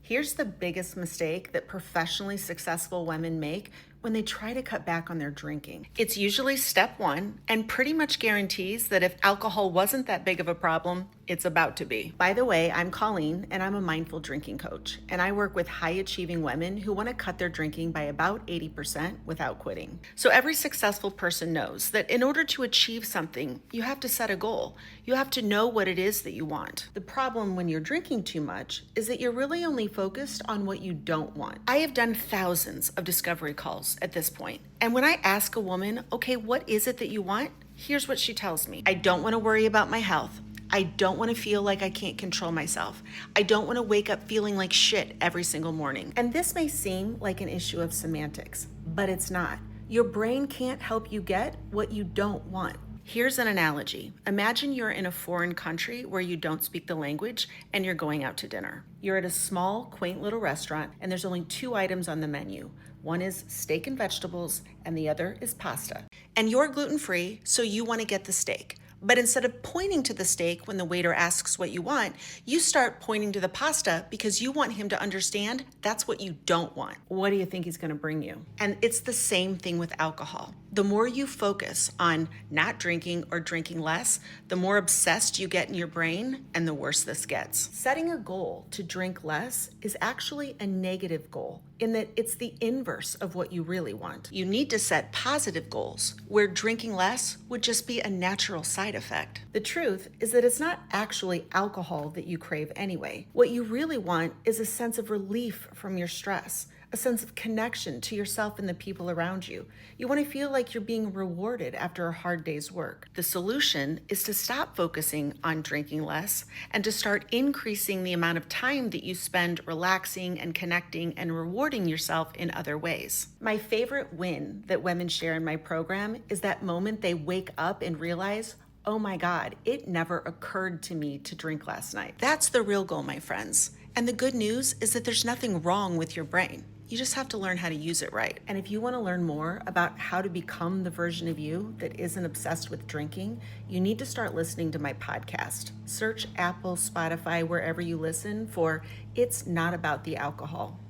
Here's the biggest mistake that professionally successful women make when they try to cut back on their drinking. It's usually step one and pretty much guarantees that if alcohol wasn't that big of a problem, it's about to be. By the way, I'm Colleen and I'm a mindful drinking coach, and I work with high achieving women who want to cut their drinking by about 80% without quitting. So every successful person knows that in order to achieve something, you have to set a goal. You have to know what it is that you want. The problem when you're drinking too much is that you're really only focused on what you don't want. I have done thousands of discovery calls at this point, and when I ask a woman, okay, what is it that you want? Here's what she tells me. I don't want to worry about my health. I don't want to feel like I can't control myself. I don't want to wake up feeling like shit every single morning. And this may seem like an issue of semantics, but it's not. Your brain can't help you get what you don't want. Here's an analogy. Imagine you're in a foreign country where you don't speak the language and you're going out to dinner. You're at a small, quaint little restaurant and there's only 2 items on the menu. One is steak and vegetables and the other is pasta. And you're gluten-free, so you want to get the steak. But instead of pointing to the steak when the waiter asks what you want, you start pointing to the pasta because you want him to understand that's what you don't want. What do you think he's going to bring you? And it's the same thing with alcohol. The more you focus on not drinking or drinking less, the more obsessed you get in your brain and the worse this gets. Setting a goal to drink less is actually a negative goal in that it's the inverse of what you really want. You need to set positive goals where drinking less would just be a natural side effect. The truth is that it's not actually alcohol that you crave anyway. What you really want is a sense of relief from your stress, a sense of connection to yourself and the people around you. You want to feel like you're being rewarded after a hard day's work. The solution is to stop focusing on drinking less and to start increasing the amount of time that you spend relaxing and connecting and rewarding yourself in other ways. My favorite win that women share in my program is that moment they wake up and realize, oh my God, it never occurred to me to drink last night. That's the real goal, my friends. And the good news is that there's nothing wrong with your brain. You just have to learn how to use it right. And if you want to learn more about how to become the version of you that isn't obsessed with drinking, you need to start listening to my podcast. Search Apple, Spotify, wherever you listen for It's Not About the Alcohol.